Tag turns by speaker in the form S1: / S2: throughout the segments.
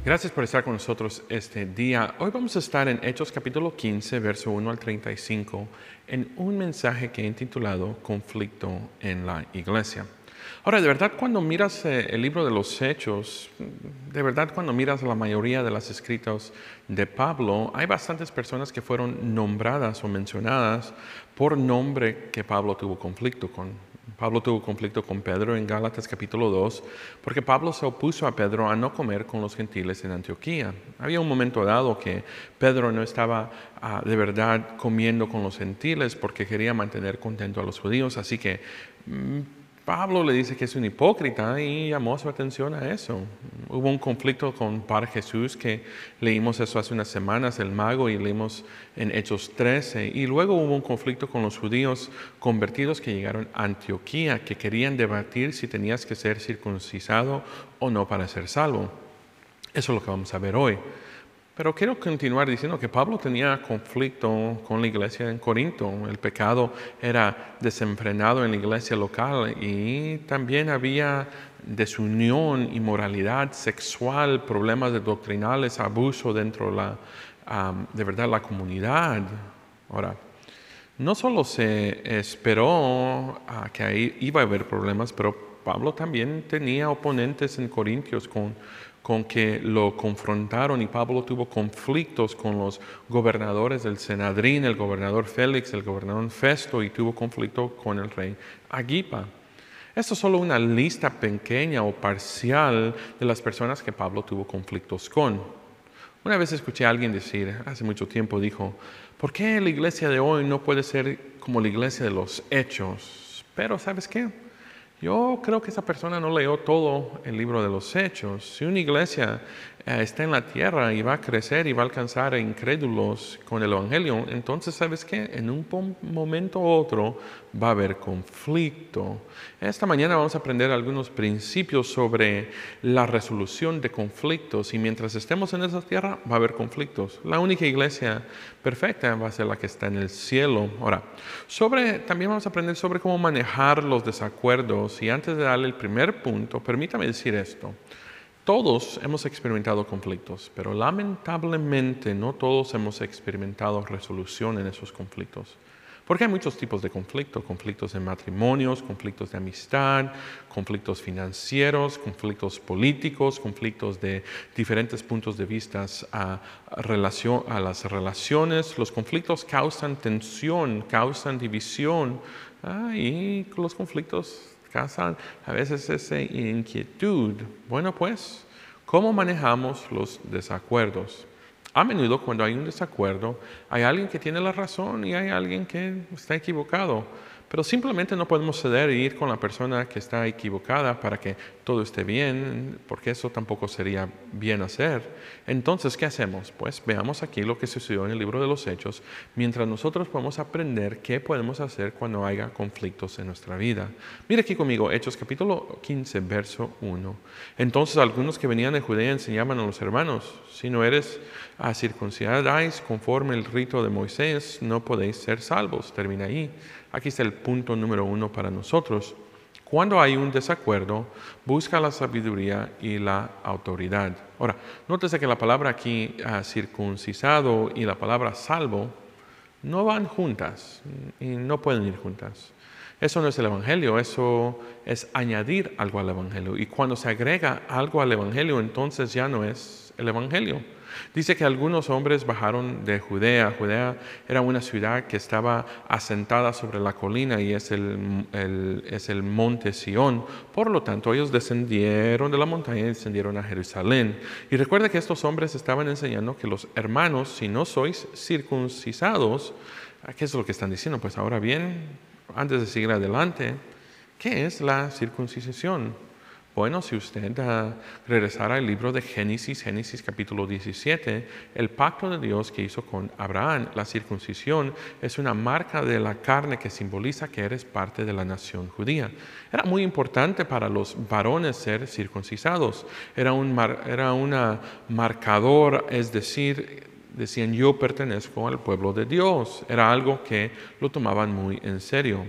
S1: Gracias por estar con nosotros este día. Hoy vamos a estar en Hechos capítulo 15, verso 1 al 35, en un mensaje que he intitulado Conflicto en la Iglesia. Ahora, de verdad, cuando miras el libro de los Hechos, de verdad, cuando miras la mayoría de las escritos de Pablo, hay bastantes personas que fueron nombradas o mencionadas por nombre que Pablo tuvo conflicto con. Pablo tuvo conflicto con Pedro en Gálatas capítulo 2, porque Pablo se opuso a Pedro a no comer con los gentiles en Antioquía. Había un momento dado que Pedro no estaba de verdad comiendo con los gentiles porque quería mantener contento a los judíos, así que Pablo le dice que es un hipócrita y llamó su atención a eso. Hubo un conflicto con Bar Jesús, que leímos eso hace unas semanas, el mago, y leímos en Hechos 13. Y luego hubo un conflicto con los judíos convertidos que llegaron a Antioquía, que querían debatir si tenías que ser circuncisado o no para ser salvo. Eso es lo que vamos a ver hoy. Pero quiero continuar diciendo que Pablo tenía conflicto con la iglesia en Corinto. El pecado era desenfrenado en la iglesia local y también había desunión, inmoralidad sexual, problemas doctrinales, abuso dentro de verdad la comunidad. Ahora, no solo se esperó que ahí iba a haber problemas, pero Pablo también tenía oponentes en Corintios con que lo confrontaron, y Pablo tuvo conflictos con los gobernadores del Senedrín, el gobernador Félix, el gobernador Festo, y tuvo conflicto con el rey Agripa. Esto es solo una lista pequeña o parcial de las personas que Pablo tuvo conflictos con. Una vez escuché a alguien decir, hace mucho tiempo, dijo, ¿por qué la iglesia de hoy no puede ser como la iglesia de los Hechos? Pero ¿sabes qué? Yo creo que esa persona no leyó todo el libro de los Hechos. Si una iglesia está en la tierra y va a crecer y va a alcanzar a incrédulos con el Evangelio, entonces, ¿sabes qué? En un momento u otro va a haber conflicto. Esta mañana vamos a aprender algunos principios sobre la resolución de conflictos, y mientras estemos en esa tierra va a haber conflictos. La única iglesia perfecta va a ser la que está en el cielo. Ahora, también vamos a aprender sobre cómo manejar los desacuerdos, y antes de darle el primer punto, permítame decir esto. Todos hemos experimentado conflictos, pero lamentablemente no todos hemos experimentado resolución en esos conflictos. Porque hay muchos tipos de conflictos: conflictos en matrimonios, conflictos de amistad, conflictos financieros, conflictos políticos, conflictos de diferentes puntos de vista a las relaciones. Los conflictos causan tensión, causan división, y los conflictos causan a veces esa inquietud. Bueno, pues, ¿cómo manejamos los desacuerdos? A menudo, cuando hay un desacuerdo, hay alguien que tiene la razón y hay alguien que está equivocado. Pero simplemente no podemos ceder e ir con la persona que está equivocada para que todo esté bien, porque eso tampoco sería bien hacer. Entonces, ¿qué hacemos? Pues veamos aquí lo que sucedió en el libro de los Hechos, mientras nosotros podemos aprender qué podemos hacer cuando haya conflictos en nuestra vida. Mira aquí conmigo, Hechos capítulo 15, verso 1. Entonces algunos que venían de Judea enseñaban a los hermanos: si no eres circuncidados conforme el rito de Moisés, no podéis ser salvos. Termina ahí. Aquí está el punto número 1 para nosotros. Cuando hay un desacuerdo, busca la sabiduría y la autoridad. Ahora, nótese que la palabra aquí, circuncisado, y la palabra salvo no van juntas y no pueden ir juntas. Eso no es el Evangelio, eso es añadir algo al Evangelio. Y cuando se agrega algo al Evangelio, entonces ya no es el Evangelio. Dice que algunos hombres bajaron de Judea. Judea era una ciudad que estaba asentada sobre la colina y es el monte Sión. Por lo tanto, ellos descendieron de la montaña y descendieron a Jerusalén. Y recuerda que estos hombres estaban enseñando que los hermanos, si no sois circuncisados, ¿qué es lo que están diciendo? Pues ahora bien, antes de seguir adelante, ¿qué es la circuncisión? Bueno, si usted regresara al libro de Génesis capítulo 17, el pacto de Dios que hizo con Abraham, la circuncisión es una marca de la carne que simboliza que eres parte de la nación judía. Era muy importante para los varones ser circuncisados. Era un marcador, es decir, decían: yo pertenezco al pueblo de Dios. Era algo que lo tomaban muy en serio.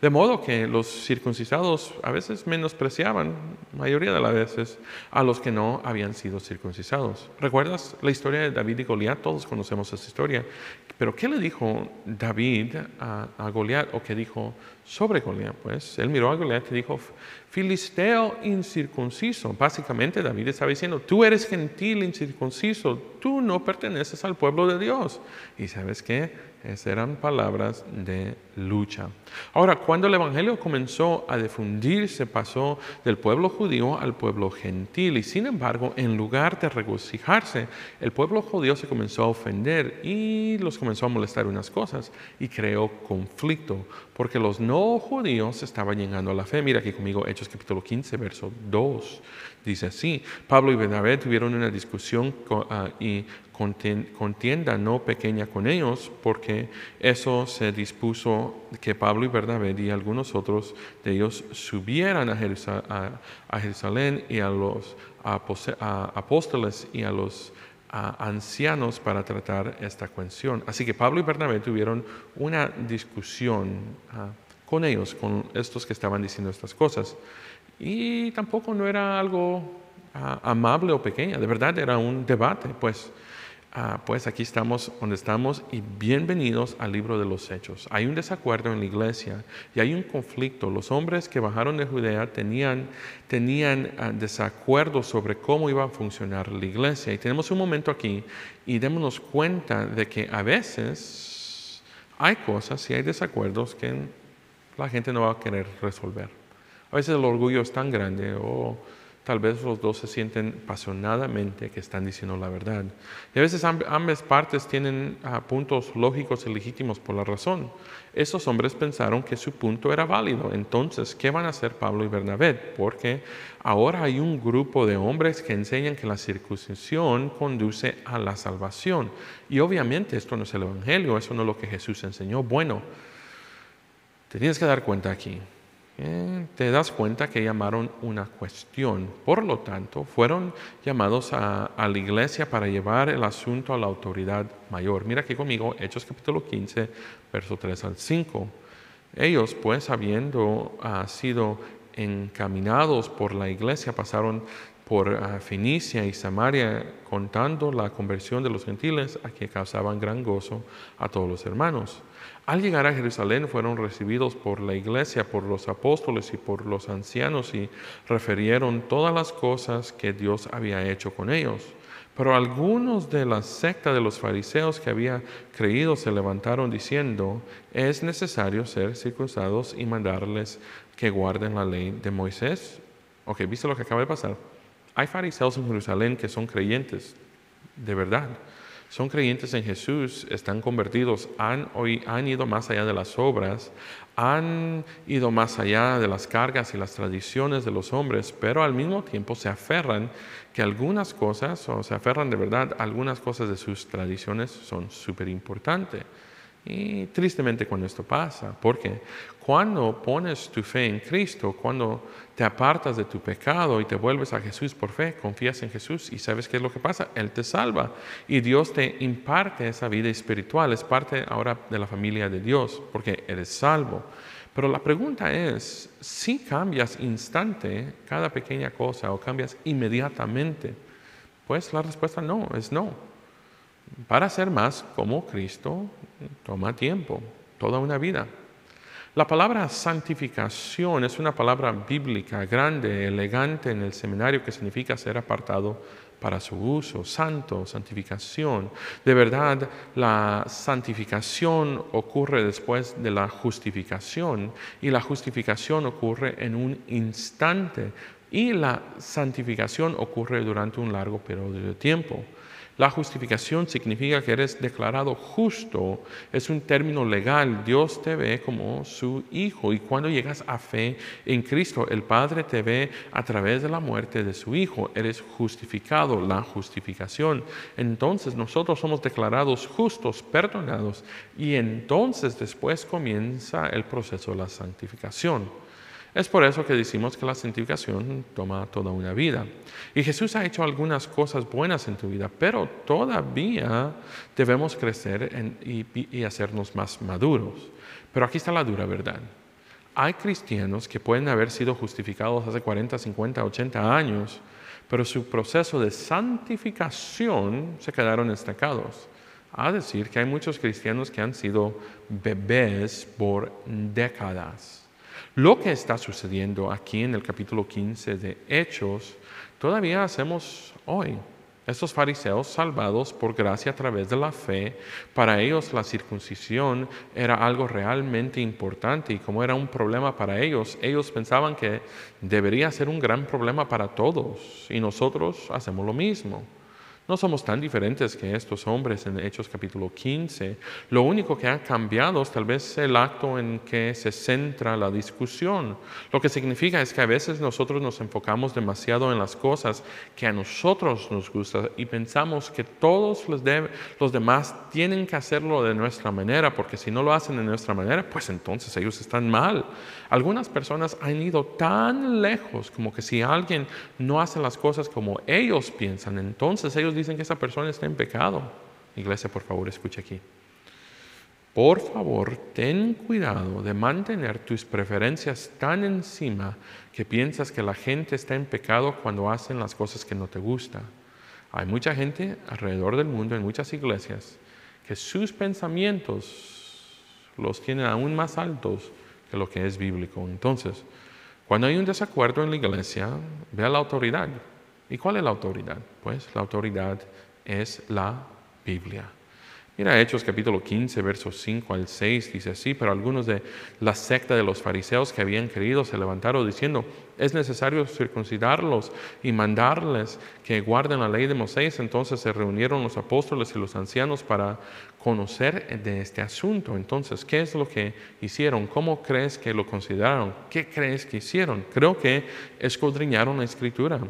S1: De modo que los circuncidados a veces menospreciaban, mayoría de las veces, a los que no habían sido circuncidados. ¿Recuerdas la historia de David y Goliat? Todos conocemos esa historia. Pero ¿qué le dijo David a Goliat? ¿O qué dijo sobre Goliat? Pues él miró a Goliat y dijo, filisteo incircunciso. Básicamente David estaba diciendo, tú eres gentil incircunciso, tú no perteneces al pueblo de Dios. ¿Y sabes qué? Esas eran palabras de lucha. Ahora, cuando el evangelio comenzó a difundirse, pasó del pueblo judío al pueblo gentil. Y sin embargo, en lugar de regocijarse, el pueblo judío se comenzó a ofender y los comenzó a molestar unas cosas y creó conflicto, porque los no judíos estaban llegando a la fe. Mira aquí conmigo Hechos capítulo 15, verso 2. Dice así, Pablo y Bernabé tuvieron una discusión y contienda no pequeña con ellos, porque eso se dispuso que Pablo y Bernabé y algunos otros de ellos subieran a Jerusalén y a los apóstoles y a los ancianos para tratar esta cuestión. Así que Pablo y Bernabé tuvieron una discusión con ellos, con estos que estaban diciendo estas cosas. Y tampoco no era algo amable o pequeña, de verdad era un debate, pues aquí estamos donde estamos y bienvenidos al libro de los Hechos. Hay un desacuerdo en la iglesia y hay un conflicto. Los hombres que bajaron de Judea tenían desacuerdos sobre cómo iba a funcionar la iglesia. Y tenemos un momento aquí y démonos cuenta de que a veces hay cosas y hay desacuerdos que la gente no va a querer resolver. A veces el orgullo es tan grande o tal vez los dos se sienten apasionadamente que están diciendo la verdad. Y a veces ambas partes tienen puntos lógicos y legítimos por la razón. Esos hombres pensaron que su punto era válido. Entonces, ¿qué van a hacer Pablo y Bernabé? Porque ahora hay un grupo de hombres que enseñan que la circuncisión conduce a la salvación. Y obviamente esto no es el Evangelio, eso no es lo que Jesús enseñó. Bueno, te tienes que dar cuenta aquí. Te das cuenta que llamaron una cuestión. Por lo tanto, fueron llamados a la iglesia para llevar el asunto a la autoridad mayor. Mira aquí conmigo, Hechos capítulo 15, verso 3 al 5. Ellos, pues, habiendo sido encaminados por la iglesia, pasaron por Fenicia y Samaria, contando la conversión de los gentiles, a que causaban gran gozo a todos los hermanos. Al llegar a Jerusalén fueron recibidos por la iglesia, por los apóstoles y por los ancianos y refirieron todas las cosas que Dios había hecho con ellos. Pero algunos de la secta de los fariseos que había creído se levantaron diciendo, es necesario ser circuncidados y mandarles que guarden la ley de Moisés. Ok, ¿viste lo que acaba de pasar? Hay fariseos en Jerusalén que son creyentes, de verdad. Son creyentes en Jesús, están convertidos, han ido más allá de las obras, han ido más allá de las cargas y las tradiciones de los hombres, pero al mismo tiempo se aferran que algunas cosas, o se aferran de verdad, algunas cosas de sus tradiciones son súper importantes. Y tristemente cuando esto pasa, porque cuando pones tu fe en Cristo, cuando te apartas de tu pecado y te vuelves a Jesús por fe, confías en Jesús y ¿sabes qué es lo que pasa? Él te salva y Dios te imparte esa vida espiritual, es parte ahora de la familia de Dios porque eres salvo. Pero la pregunta es, si cambias instante cada pequeña cosa o cambias inmediatamente, pues la respuesta no, es no. Para ser más como Cristo toma tiempo, toda una vida. La palabra santificación es una palabra bíblica, grande, elegante en el seminario que significa ser apartado para su uso, santo, santificación. De verdad, la santificación ocurre después de la justificación y la justificación ocurre en un instante y la santificación ocurre durante un largo periodo de tiempo. La justificación significa que eres declarado justo, es un término legal, Dios te ve como su hijo y cuando llegas a fe en Cristo, el Padre te ve a través de la muerte de su hijo, eres justificado, la justificación. Entonces nosotros somos declarados justos, perdonados y entonces después comienza el proceso de la santificación. Es por eso que decimos que la santificación toma toda una vida. Y Jesús ha hecho algunas cosas buenas en tu vida, pero todavía debemos crecer y hacernos más maduros. Pero aquí está la dura verdad. hay cristianos que pueden haber sido justificados hace 40, 50, 80 años, pero su proceso de santificación se quedaron estancados. A decir que hay muchos cristianos que han sido bebés por décadas. Lo que está sucediendo aquí en el capítulo 15 de Hechos, todavía hacemos hoy. Estos fariseos salvados por gracia a través de la fe, para ellos la circuncisión era algo realmente importante y como era un problema para ellos, ellos pensaban que debería ser un gran problema para todos y nosotros hacemos lo mismo. No somos tan diferentes que estos hombres en Hechos capítulo 15. Lo único que ha cambiado es tal vez el acto en que se centra la discusión. Lo que significa es que a veces nosotros nos enfocamos demasiado en las cosas que a nosotros nos gustan y pensamos que todos los demás tienen que hacerlo de nuestra manera, porque si no lo hacen de nuestra manera, pues entonces ellos están mal. Algunas personas han ido tan lejos como que si alguien no hace las cosas como ellos piensan, entonces ellos dicen que esa persona está en pecado. Iglesia, por favor, escuche aquí. Por favor, ten cuidado de mantener tus preferencias tan encima que piensas que la gente está en pecado cuando hacen las cosas que no te gustan. Hay mucha gente alrededor del mundo, en muchas iglesias, que sus pensamientos los tienen aún más altos que lo que es bíblico. Entonces, cuando hay un desacuerdo en la iglesia, ve a la autoridad. ¿Y cuál es la autoridad? Pues la autoridad es la Biblia. Mira Hechos capítulo 15, versos 5 al 6, dice así: pero algunos de la secta de los fariseos que habían creído se levantaron diciendo: es necesario circuncidarlos y mandarles que guarden la ley de Moisés. Entonces se reunieron los apóstoles y los ancianos para conocer de este asunto. Entonces, ¿qué es lo que hicieron? ¿Cómo crees que lo consideraron? ¿Qué crees que hicieron? Creo que escudriñaron la Escritura.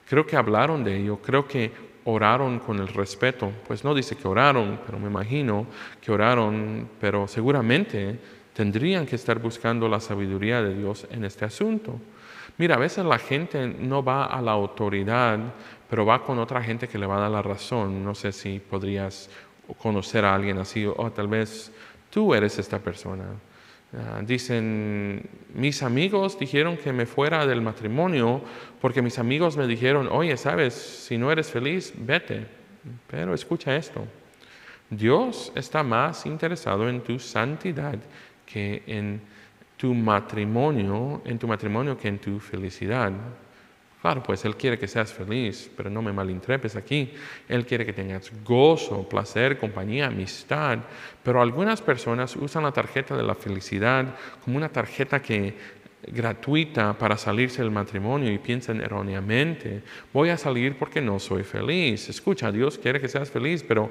S1: Creo que hablaron de ello. Creo que oraron con el respeto. Pues no dice que oraron, pero me imagino que oraron, pero seguramente tendrían que estar buscando la sabiduría de Dios en este asunto. Mira, a veces la gente no va a la autoridad, pero va con otra gente que le va a dar la razón. No sé si podrías conocer a alguien así, o tal vez tú eres esta persona. Dicen, mis amigos dijeron que me fuera del matrimonio porque mis amigos me dijeron: oye, sabes, si no eres feliz, vete. Pero escucha esto: Dios está más interesado en tu santidad que en tu matrimonio que en tu felicidad. Claro, pues Él quiere que seas feliz, pero no me malinterpretes aquí. Él quiere que tengas gozo, placer, compañía, amistad. Pero algunas personas usan la tarjeta de la felicidad como una tarjeta gratuita para salirse del matrimonio y piensan erróneamente: voy a salir porque no soy feliz. Escucha, Dios quiere que seas feliz, pero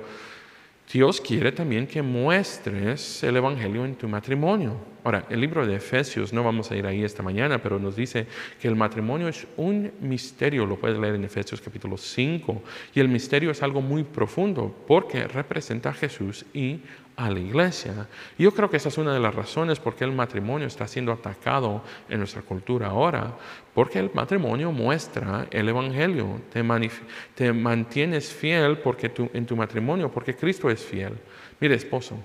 S1: Dios quiere también que muestres el Evangelio en tu matrimonio. Ahora, el libro de Efesios, no vamos a ir ahí esta mañana, pero nos dice que el matrimonio es un misterio. Lo puedes leer en Efesios capítulo 5. Y el misterio es algo muy profundo porque representa a Jesús y a la iglesia. Y yo creo que esa es una de las razones por qué el matrimonio está siendo atacado en nuestra cultura ahora. Porque el matrimonio muestra el Evangelio. Te mantienes fiel en tu matrimonio porque Cristo es fiel. Mire, esposo,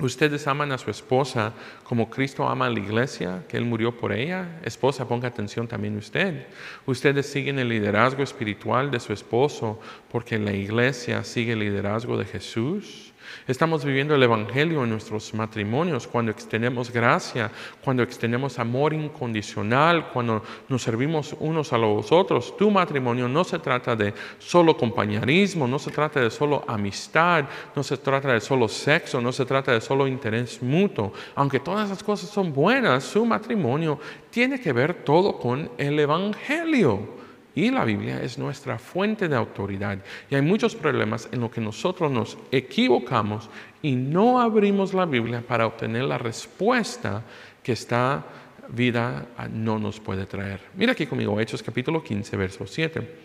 S1: ustedes aman a su esposa como Cristo ama a la iglesia, que Él murió por ella. Esposa, ponga atención también usted. Ustedes siguen el liderazgo espiritual de su esposo porque la iglesia sigue el liderazgo de Jesús. Estamos viviendo el Evangelio en nuestros matrimonios cuando extendemos gracia, cuando extendemos amor incondicional, cuando nos servimos unos a los otros. Tu matrimonio no se trata de solo compañerismo, no se trata de solo amistad, no se trata de solo sexo, no se trata de solo interés mutuo. Aunque todas esas cosas son buenas, su matrimonio tiene que ver todo con el Evangelio. Y la Biblia es nuestra fuente de autoridad. Y hay muchos problemas en los que nosotros nos equivocamos y no abrimos la Biblia para obtener la respuesta que esta vida no nos puede traer. Mira aquí conmigo, Hechos capítulo 15, verso 7.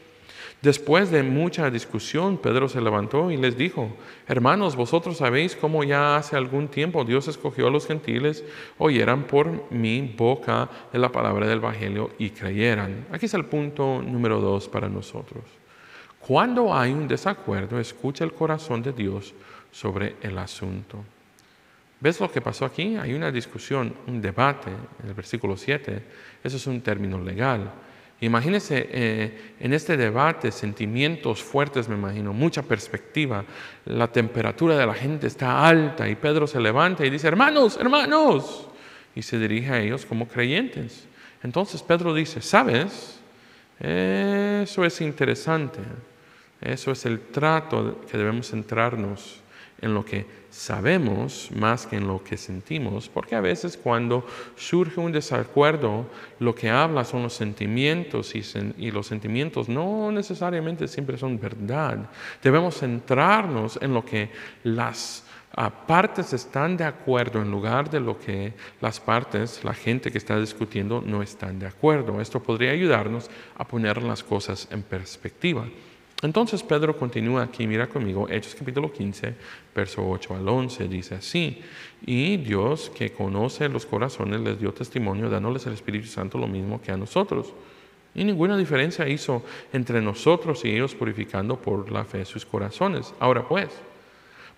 S1: Después de mucha discusión, Pedro se levantó y les dijo: hermanos, vosotros sabéis cómo ya hace algún tiempo Dios escogió a los gentiles, oyeran por mi boca de la palabra del Evangelio y creyeran. Aquí es el punto número 2 para nosotros. Cuando hay un desacuerdo, escucha el corazón de Dios sobre el asunto. ¿Ves lo que pasó aquí? Hay una discusión, un debate en el versículo 7. Eso es un término legal. Imagínense en este debate sentimientos fuertes, me imagino, mucha perspectiva. La temperatura de la gente está alta y Pedro se levanta y dice, hermanos, hermanos, y se dirige a ellos como creyentes. Entonces Pedro dice, ¿sabes? Eso es interesante. Eso es el trato que debemos centrarnos en lo que sabemos más que en lo que sentimos, porque a veces cuando surge un desacuerdo, lo que habla son los sentimientos y los sentimientos no necesariamente siempre son verdad. Debemos centrarnos en lo que las partes están de acuerdo en lugar de lo que las partes, la gente que está discutiendo, no están de acuerdo. Esto podría ayudarnos a poner las cosas en perspectiva. Entonces Pedro continúa aquí, mira conmigo, Hechos capítulo 15, verso 8 al 11, dice así, y Dios que conoce los corazones les dio testimonio dándoles el Espíritu Santo lo mismo que a nosotros. Y ninguna diferencia hizo entre nosotros y ellos purificando por la fe sus corazones. Ahora pues,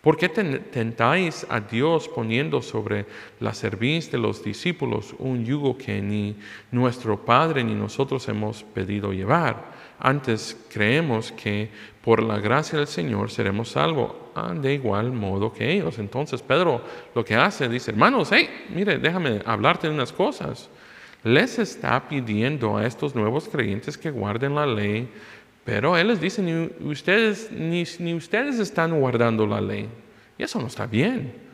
S1: ¿por qué tentáis a Dios poniendo sobre la cerviz de los discípulos un yugo que ni nuestro Padre ni nosotros hemos pedido llevar? Antes creemos que por la gracia del Señor seremos salvos de igual modo que ellos. Entonces Pedro lo que hace, dice, hermanos, hey, mire, déjame hablarte de unas cosas. Les está pidiendo a estos nuevos creyentes que guarden la ley, pero Él les dice, ni ustedes están guardando la ley. Y eso no está bien.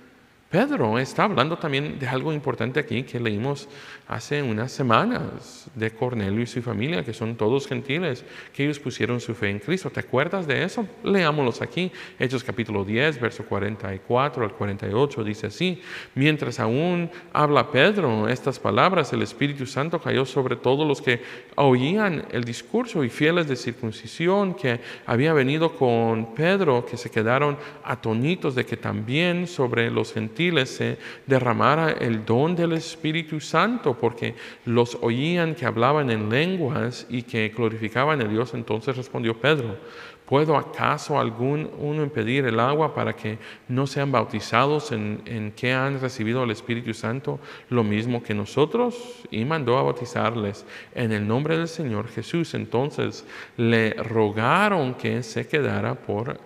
S1: Pedro está hablando también de algo importante aquí que leímos hace unas semanas de Cornelio y su familia, que son todos gentiles, que ellos pusieron su fe en Cristo. ¿Te acuerdas de eso? Leámoslos aquí. Hechos capítulo 10, verso 44 al 48, dice así, mientras aún habla Pedro estas palabras, el Espíritu Santo cayó sobre todos los que oían el discurso y fieles de circuncisión que había venido con Pedro, que se quedaron atónitos de que también sobre los gentiles se derramara el don del Espíritu Santo, porque los oían que hablaban en lenguas y que glorificaban a Dios. Entonces respondió Pedro, ¿puedo acaso uno impedir el agua para que no sean bautizados en que han recibido el Espíritu Santo lo mismo que nosotros? Y mandó a bautizarles en el nombre del Señor Jesús. Entonces le rogaron que se quedara por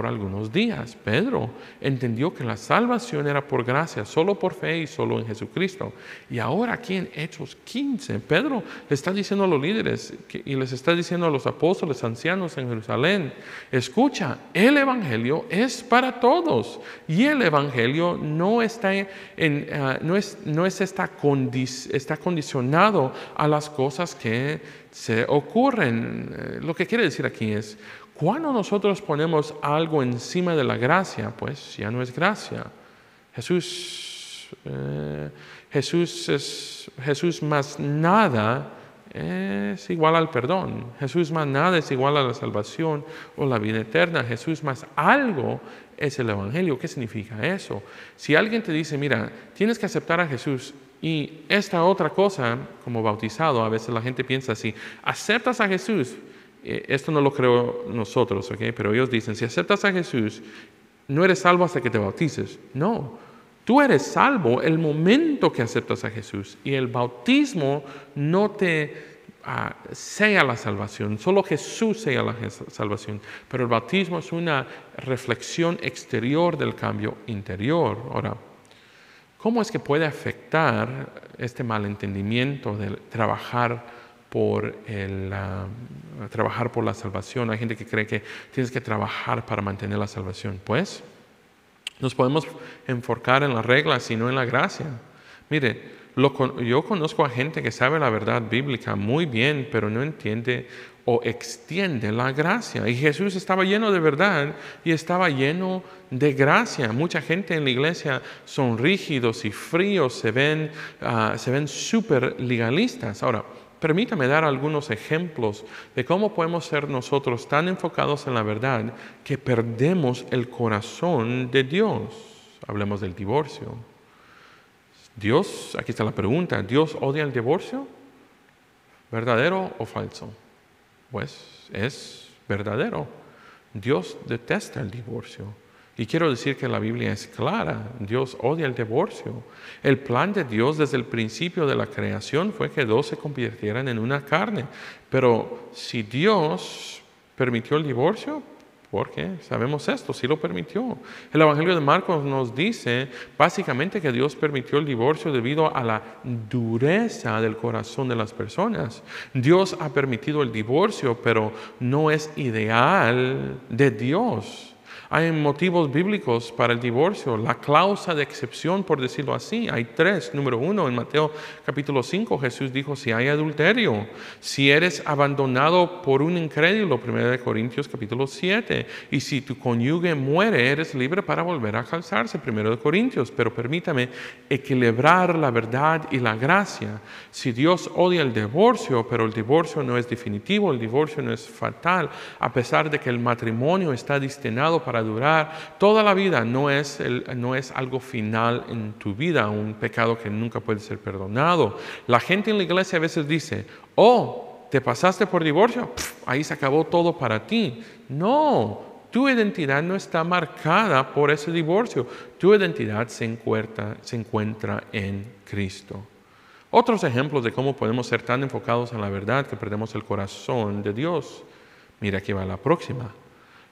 S1: algunos días. Pedro entendió que la salvación era por gracia, solo por fe y solo en Jesucristo. Y ahora aquí en Hechos 15, Pedro le está diciendo a los líderes y les está diciendo a los apóstoles ancianos en Jerusalén, escucha, el Evangelio es para todos y el Evangelio está condicionado a las cosas que se ocurren. Lo que quiere decir aquí es, cuando nosotros ponemos algo encima de la gracia, pues ya no es gracia. Jesús más nada es igual al perdón. Jesús más nada es igual a la salvación o la vida eterna. Jesús más algo es el Evangelio. ¿Qué significa eso? Si alguien te dice, mira, tienes que aceptar a Jesús y esta otra cosa, como bautizado, a veces la gente piensa así, aceptas a Jesús. Esto no lo creo nosotros, ¿ok? Pero ellos dicen, si aceptas a Jesús, no eres salvo hasta que te bautices. No, tú eres salvo el momento que aceptas a Jesús. Y el bautismo no te sella la salvación, solo Jesús sella la salvación. Pero el bautismo es una reflexión exterior del cambio interior. Ahora, ¿cómo es que puede afectar este malentendimiento de trabajar por la salvación? Hay gente que cree que tienes que trabajar para mantener la salvación. Pues nos podemos enfocar en las reglas y no en la gracia. Mire, yo conozco a gente que sabe la verdad bíblica muy bien, pero no entiende o extiende la gracia. Y Jesús estaba lleno de verdad y estaba lleno de gracia. Mucha gente en la iglesia son rígidos y fríos, se ven súper legalistas. Ahora, permítame dar algunos ejemplos de cómo podemos ser nosotros tan enfocados en la verdad que perdemos el corazón de Dios. Hablemos del divorcio. Aquí está la pregunta, ¿Dios odia el divorcio? ¿Verdadero o falso? Pues es verdadero. Dios detesta el divorcio. Y quiero decir que la Biblia es clara. Dios odia el divorcio. El plan de Dios desde el principio de la creación fue que dos se convirtieran en una carne. Pero si Dios permitió el divorcio, ¿por qué? Sabemos esto, sí lo permitió. El Evangelio de Marcos nos dice básicamente que Dios permitió el divorcio debido a la dureza del corazón de las personas. Dios ha permitido el divorcio, pero no es ideal de Dios. Hay motivos bíblicos para el divorcio, la cláusula de excepción, por decirlo así. Hay 3. Número 1, en Mateo capítulo 5, Jesús dijo, si hay adulterio, si eres abandonado por un incrédulo, 1 Corintios capítulo 7, y si tu cónyuge muere, eres libre para volver a casarse, 1 Corintios. Pero permítame equilibrar la verdad y la gracia. Si Dios odia el divorcio, pero el divorcio no es definitivo, el divorcio no es fatal, a pesar de que el matrimonio está destinado para durar toda la vida, no es algo final en tu vida, un pecado que nunca puede ser perdonado. La gente en la iglesia a veces dice, oh, ¿te pasaste por divorcio? Ahí se acabó todo para ti. No, tu identidad no está marcada por ese divorcio. Tu identidad se encuentra en Cristo. Otros ejemplos de cómo podemos ser tan enfocados en la verdad que perdemos el corazón de Dios. Mira, aquí va la próxima.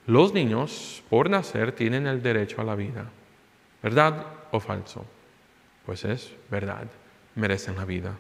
S1: Los niños, por nacer, tienen el derecho a la vida. ¿Verdad o falso? Pues es verdad, merecen la vida.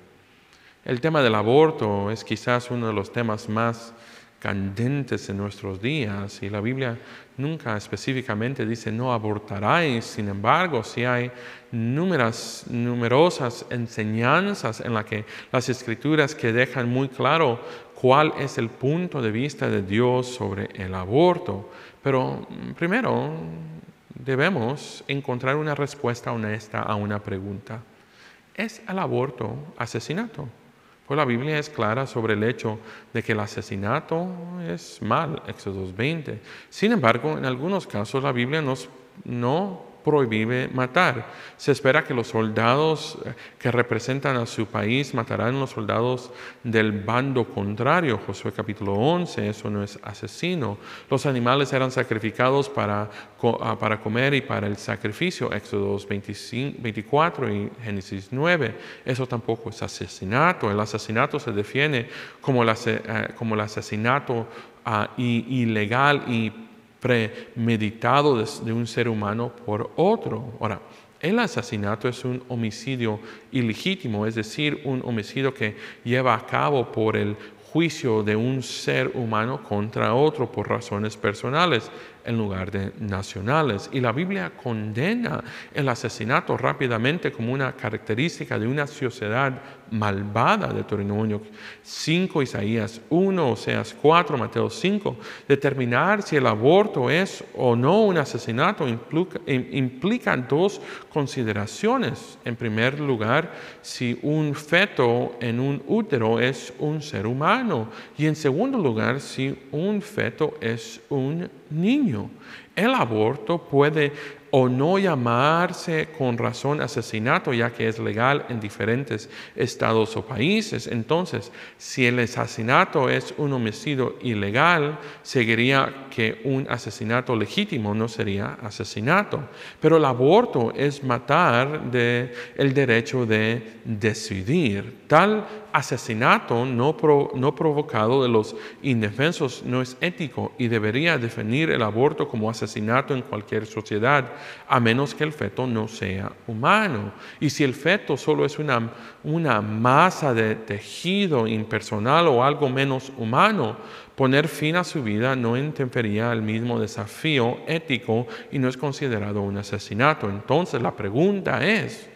S1: El tema del aborto es quizás uno de los temas más candentes en nuestros días, y la Biblia nunca específicamente dice no abortaráis. Sin embargo, sí hay numerosas enseñanzas en las Escrituras que dejan muy claro cuál es el punto de vista de Dios sobre el aborto. Pero primero debemos encontrar una respuesta honesta a una pregunta. ¿Es el aborto asesinato? Pues la Biblia es clara sobre el hecho de que el asesinato es mal, Éxodo 20. Sin embargo, en algunos casos la Biblia no prohíbe matar. Se espera que los soldados que representan a su país matarán a los soldados del bando contrario. Josué capítulo 11, eso no es asesino. Los animales eran sacrificados para comer y para el sacrificio. Éxodo 24 y Génesis 9. Eso tampoco es asesinato. El asesinato se define como el asesinato ilegal y premeditado de un ser humano por otro. Ahora, el asesinato es un homicidio ilegítimo, es decir, un homicidio que lleva a cabo por el juicio de un ser humano contra otro por razones personales en lugar de nacionales. Y la Biblia condena el asesinato rápidamente como una característica de una sociedad malvada. Deuteronomio 5, Isaías 1, Oseas 4, Mateo 5. Determinar si el aborto es o no un asesinato implica 2 consideraciones. En primer lugar, si un feto en un útero es un ser humano. Y en segundo lugar, si un feto es un niño. El aborto puede o no llamarse con razón asesinato, ya que es legal en diferentes estados o países. Entonces, si el asesinato es un homicidio ilegal, seguiría que un asesinato legítimo no sería asesinato. Pero el aborto es matar el derecho de decidir. Tal asesinato no provocado de los indefensos no es ético y debería definir el aborto como asesinato en cualquier sociedad, a menos que el feto no sea humano. Y si el feto solo es una masa de tejido impersonal o algo menos humano, poner fin a su vida no interfería al mismo desafío ético y no es considerado un asesinato. Entonces la pregunta es,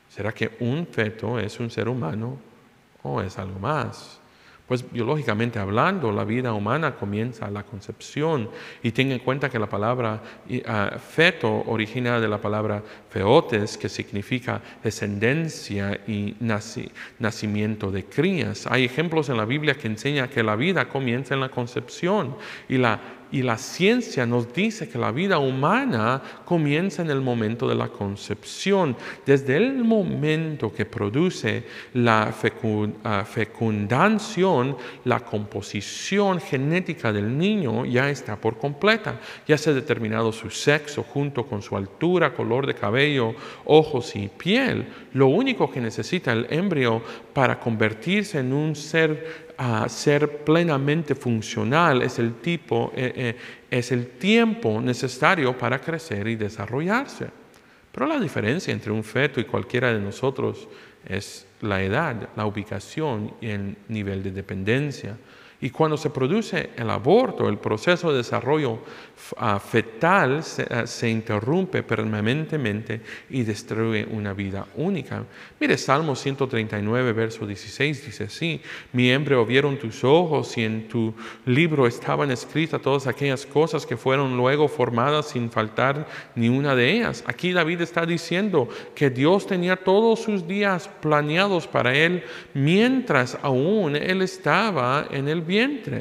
S1: ¿será que un feto es un ser humano o es algo más? Pues biológicamente hablando, la vida humana comienza a la concepción, y ten en cuenta que la palabra feto origina de la palabra feotes, que significa descendencia y nacimiento de crías. Hay ejemplos en la Biblia que enseñan que la vida comienza en la concepción, y la y la ciencia nos dice que la vida humana comienza en el momento de la concepción. Desde el momento que produce la fecundación, la composición genética del niño ya está por completa. Ya se ha determinado su sexo junto con su altura, color de cabello, ojos y piel. Lo único que necesita el embrión para convertirse en un ser plenamente funcional es el tiempo necesario para crecer y desarrollarse. Pero la diferencia entre un feto y cualquiera de nosotros es la edad, la ubicación y el nivel de dependencia. Y cuando se produce el aborto, el proceso de desarrollo fetal se interrumpe permanentemente y destruye una vida única. Mire, Salmo 139, verso 16 dice así: mi embrión vieron tus ojos y en tu libro estaban escritas todas aquellas cosas que fueron luego formadas sin faltar ni una de ellas. Aquí David está diciendo que Dios tenía todos sus días planeados para él mientras aún él estaba en el vientre.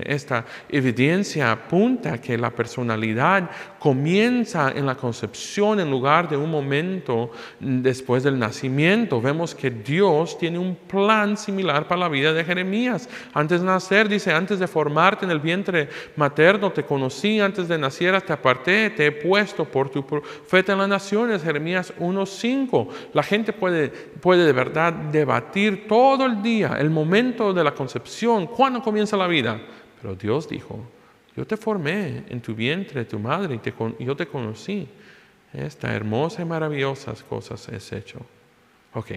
S1: Esta evidencia apunta que la personalidad comienza en la concepción en lugar de un momento después del nacimiento. Vemos que Dios tiene un plan similar para la vida de Jeremías. Antes de nacer, dice, antes de formarte en el vientre materno te conocí, antes de nacieras te aparté, te he puesto por tu profeta en las naciones. Jeremías 1:5. La gente puede de verdad debatir todo el día el momento de la concepción, cuándo comienza la vida. Pero Dios dijo: yo te formé en tu vientre, tu madre, y yo te conocí. Estas hermosas y maravillosas cosas has hecho. Ok,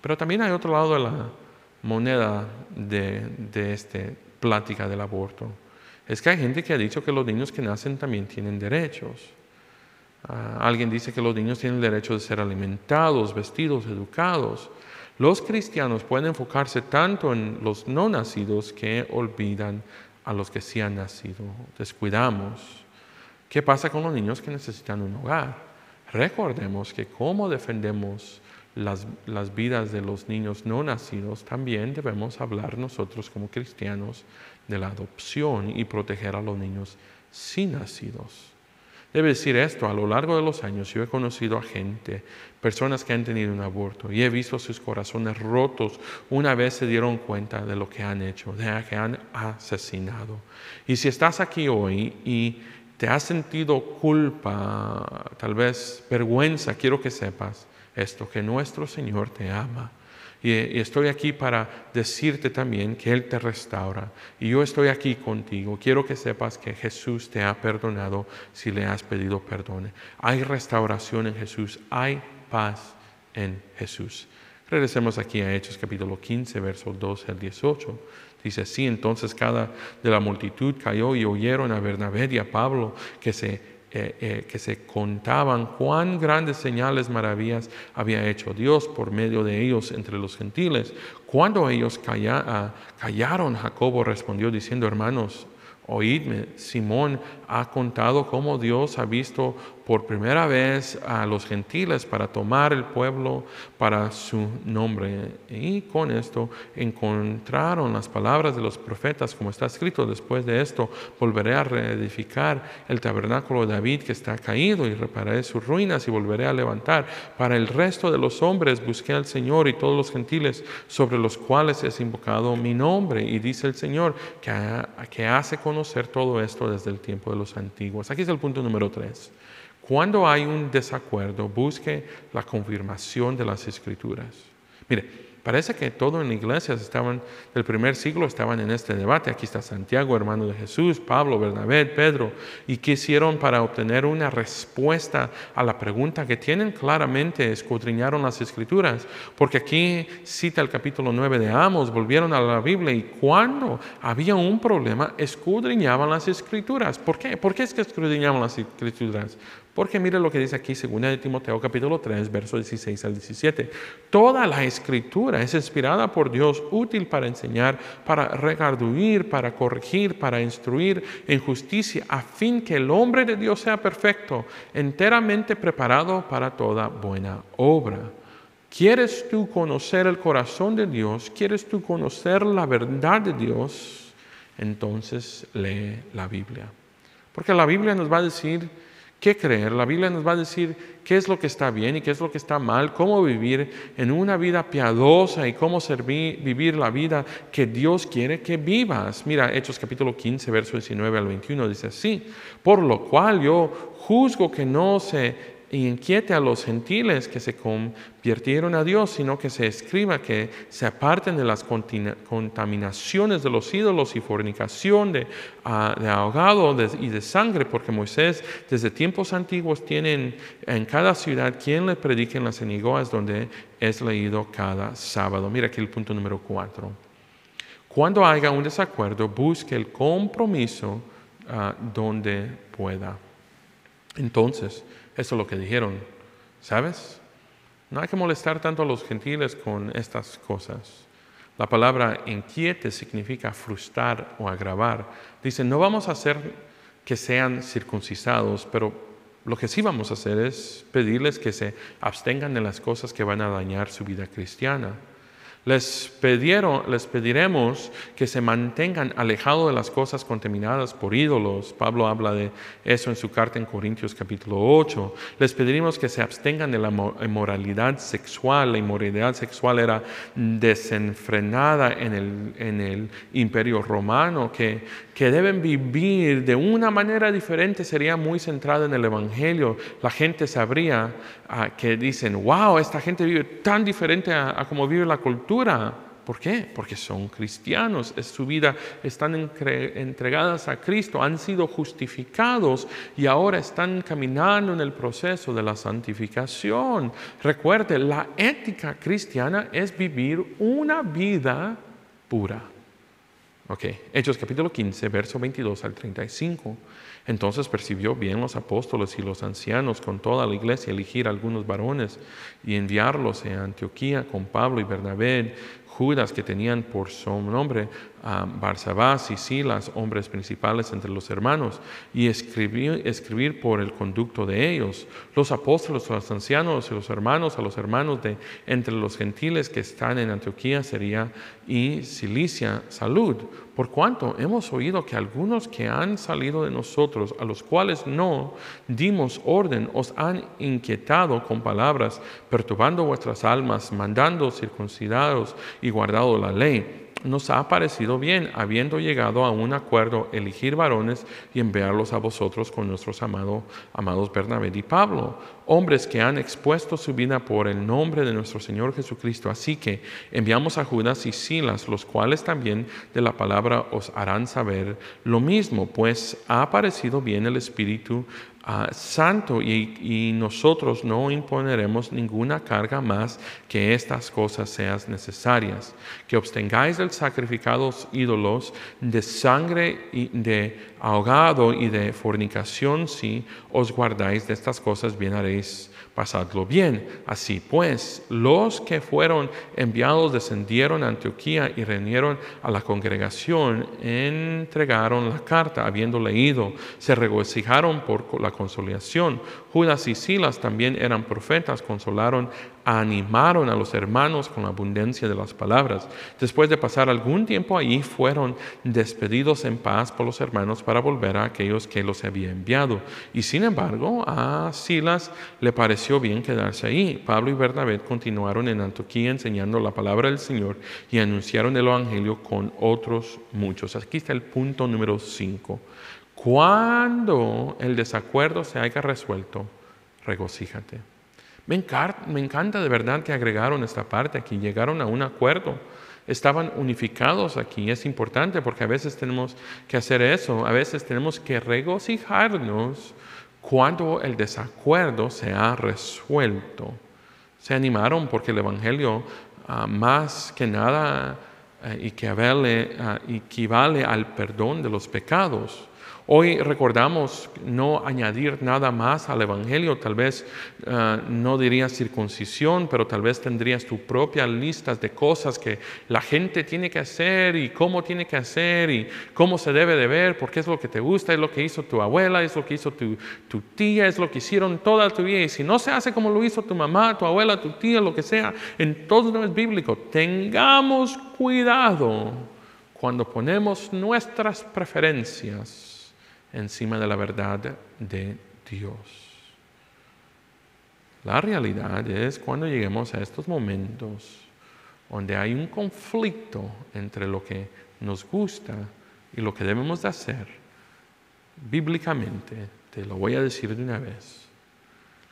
S1: pero también hay otro lado de la moneda de esta plática del aborto. Es que hay gente que ha dicho que los niños que nacen también tienen derechos. Alguien dice que los niños tienen el derecho de ser alimentados, vestidos, educados. Los cristianos pueden enfocarse tanto en los no nacidos que olvidan a los que sí han nacido. Descuidamos. ¿Qué pasa con los niños que necesitan un hogar? Recordemos que como defendemos las vidas de los niños no nacidos, también debemos hablar nosotros como cristianos de la adopción y proteger a los niños sí nacidos. Debe decir esto: a lo largo de los años yo he conocido a gente, personas que han tenido un aborto, y he visto sus corazones rotos una vez se dieron cuenta de lo que han hecho, de que han asesinado. Y si estás aquí hoy y te has sentido culpa, tal vez vergüenza, quiero que sepas esto, que nuestro Señor te ama. Y estoy aquí para decirte también que Él te restaura. Y yo estoy aquí contigo. Quiero que sepas que Jesús te ha perdonado si le has pedido perdón. Hay restauración en Jesús. Hay paz en Jesús. Regresemos aquí a Hechos capítulo 15, versos 12 al 18. Dice así: entonces cada de la multitud cayó y oyeron a Bernabé y a Pablo que se contaban cuán grandes señales, maravillas había hecho Dios por medio de ellos entre los gentiles. Cuando ellos callaron, Jacobo respondió diciendo: hermanos, oídme. Simón ha contado cómo Dios ha visto por primera vez a los gentiles para tomar el pueblo para su nombre. Y con esto encontraron las palabras de los profetas, como está escrito: después de esto volveré a reedificar el tabernáculo de David que está caído, y repararé sus ruinas y volveré a levantar para el resto de los hombres. Busqué al Señor y todos los gentiles sobre los cuales es invocado mi nombre. Y dice el Señor que hace conocer todo esto desde el tiempo de los antiguos. Aquí es el punto número 3. Cuando hay un desacuerdo, busque la confirmación de las Escrituras. Mire, parece que todos en la iglesia del primer siglo estaban en este debate. Aquí está Santiago, hermano de Jesús, Pablo, Bernabé, Pedro. ¿Y qué hicieron para obtener una respuesta a la pregunta que tienen? Claramente escudriñaron las Escrituras. Porque aquí cita el capítulo 9 de Amos, volvieron a la Biblia y cuando había un problema, escudriñaban las Escrituras. ¿Por qué? ¿Por qué es que escudriñaban las Escrituras? Porque mire lo que dice aquí, 2 de Timoteo capítulo 3, versos 16 al 17. Toda la Escritura es inspirada por Dios, útil para enseñar, para redarguir, para corregir, para instruir en justicia, a fin que el hombre de Dios sea perfecto, enteramente preparado para toda buena obra. ¿Quieres tú conocer el corazón de Dios? ¿Quieres tú conocer la verdad de Dios? Entonces lee la Biblia. Porque la Biblia nos va a decir qué creer, la Biblia nos va a decir qué es lo que está bien y qué es lo que está mal, cómo vivir en una vida piadosa y cómo vivir la vida que Dios quiere que vivas. Mira, Hechos capítulo 15, verso 19 al 21 dice así: por lo cual yo juzgo que no se inquiete a los gentiles que se convirtieron a Dios, sino que se escriba que se aparten de las contaminaciones de los ídolos y fornicación, de ahogado y de sangre, porque Moisés desde tiempos antiguos tiene en cada ciudad quien le predique en las sinagogas donde es leído cada sábado. Mira aquí el punto número 4. Cuando haya un desacuerdo, busque el compromiso donde pueda. Entonces, eso es lo que dijeron, ¿sabes? No hay que molestar tanto a los gentiles con estas cosas. La palabra inquiete significa frustrar o agravar. Dice, no vamos a hacer que sean circuncidados, pero lo que sí vamos a hacer es pedirles que se abstengan de las cosas que van a dañar su vida cristiana. Les pediremos que se mantengan alejados de las cosas contaminadas por ídolos. Pablo habla de eso en su carta en Corintios capítulo 8. Les pediremos que se abstengan de la inmoralidad sexual. La inmoralidad sexual era desenfrenada en el Imperio Romano, que deben vivir de una manera diferente, sería muy centrada en el Evangelio. La gente sabría que dicen, wow, esta gente vive tan diferente a como vive la cultura. ¿Por qué? Porque son cristianos, es su vida, están entregadas a Cristo, han sido justificados y ahora están caminando en el proceso de la santificación. Recuerde, la ética cristiana es vivir una vida pura. Ok, Hechos capítulo 15, verso 22 al 35. Entonces percibió bien los apóstoles y los ancianos con toda la iglesia elegir algunos varones y enviarlos a Antioquía con Pablo y Bernabé, Judas, que tenían por su nombre a Barsabás y Silas, hombres principales entre los hermanos, y escribir por el conducto de ellos. Los apóstoles, los ancianos y los hermanos, a los hermanos de entre los gentiles que están en Antioquía, Siria y Cilicia, salud. Por cuanto hemos oído que algunos que han salido de nosotros, a los cuales no dimos orden, os han inquietado con palabras, perturbando vuestras almas, mandando circuncidados y guardado la ley. Nos ha parecido bien, habiendo llegado a un acuerdo, elegir varones y enviarlos a vosotros con nuestros amados Bernabé y Pablo, hombres que han expuesto su vida por el nombre de nuestro Señor Jesucristo. Así que enviamos a Judas y Silas, los cuales también de la palabra os harán saber lo mismo, pues ha parecido bien el Espíritu Santo y nosotros no imponeremos ninguna carga más que estas cosas sean necesarias. Que abstengáis del sacrificados ídolos, de sangre y de ahogado y de fornicación. Si os guardáis de estas cosas, bien haréis, pasadlo bien. Así pues, los que fueron enviados descendieron a Antioquía y reunieron a la congregación, entregaron la carta, habiendo leído, se regocijaron por la consolación. Judas y Silas también eran profetas, consolaron, animaron a los hermanos con la abundancia de las palabras. Después de pasar algún tiempo allí, fueron despedidos en paz por los hermanos para volver a aquellos que los había enviado. Y sin embargo, a Silas le pareció bien quedarse ahí. Pablo y Bernabé continuaron en Antioquía enseñando la palabra del Señor y anunciaron el Evangelio con otros muchos. Aquí está el punto número 5. Cuando el desacuerdo se haya resuelto, regocíjate. Me encanta de verdad que agregaron esta parte aquí, llegaron a un acuerdo, estaban unificados aquí. Es importante porque a veces tenemos que hacer eso, a veces tenemos que regocijarnos cuando el desacuerdo se ha resuelto. Se animaron porque el Evangelio más que nada equivale al perdón de los pecados. Hoy recordamos no añadir nada más al Evangelio. Tal vez no dirías circuncisión, pero tal vez tendrías tu propia lista de cosas que la gente tiene que hacer y cómo tiene que hacer y cómo se debe de ver, porque es lo que te gusta, es lo que hizo tu abuela, es lo que hizo tu tía, es lo que hicieron toda tu vida. Y si no se hace como lo hizo tu mamá, tu abuela, tu tía, lo que sea, entonces no es bíblico. Tengamos cuidado cuando ponemos nuestras preferencias encima de la verdad de Dios. La realidad es cuando lleguemos a estos momentos donde hay un conflicto entre lo que nos gusta y lo que debemos de hacer, bíblicamente, te lo voy a decir de una vez,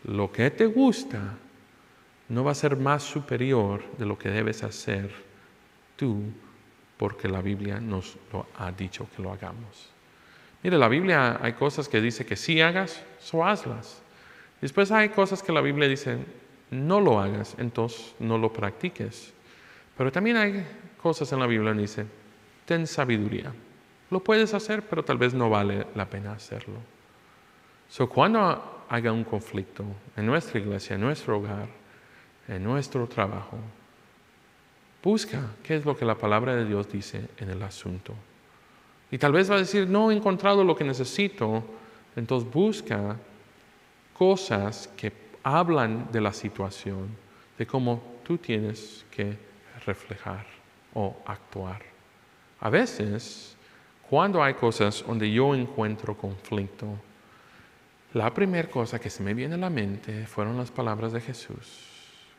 S1: lo que te gusta no va a ser más superior de lo que debes hacer tú, porque la Biblia nos lo ha dicho que lo hagamos. Mire, la Biblia hay cosas que dice que sí hagas, so hazlas. Después hay cosas que la Biblia dice, no lo hagas, entonces no lo practiques. Pero también hay cosas en la Biblia que dice, ten sabiduría. Lo puedes hacer, pero tal vez no vale la pena hacerlo. Cuando haya un conflicto en nuestra iglesia, en nuestro hogar, en nuestro trabajo, busca qué es lo que la palabra de Dios dice en el asunto. Y tal vez va a decir, no he encontrado lo que necesito, entonces busca cosas que hablan de la situación, de cómo tú tienes que reflejar o actuar. A veces, cuando hay cosas donde yo encuentro conflicto, la primera cosa que se me viene a la mente fueron las palabras de Jesús,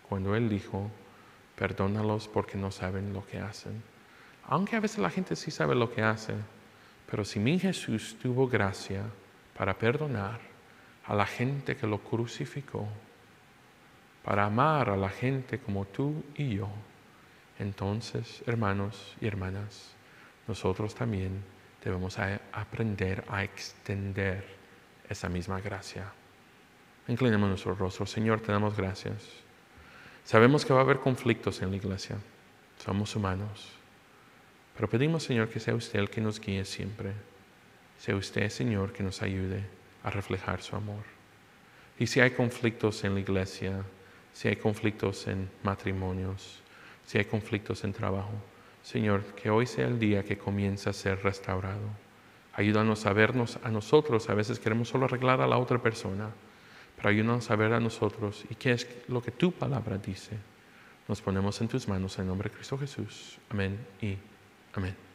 S1: cuando Él dijo, perdónalos porque no saben lo que hacen. Aunque a veces la gente sí sabe lo que hace, pero si mi Jesús tuvo gracia para perdonar a la gente que lo crucificó, para amar a la gente como tú y yo, entonces, hermanos y hermanas, nosotros también debemos aprender a extender esa misma gracia. Inclinemos nuestro rostro. Señor, te damos gracias. Sabemos que va a haber conflictos en la iglesia. Somos humanos. Pero pedimos, Señor, que sea usted el que nos guíe siempre. Sea usted, Señor, que nos ayude a reflejar su amor. Y si hay conflictos en la iglesia, si hay conflictos en matrimonios, si hay conflictos en trabajo, Señor, que hoy sea el día que comience a ser restaurado. Ayúdanos a vernos a nosotros. A veces queremos solo arreglar a la otra persona, pero ayúdanos a ver a nosotros y qué es lo que tu palabra dice. Nos ponemos en tus manos en nombre de Cristo Jesús. Amén y amén.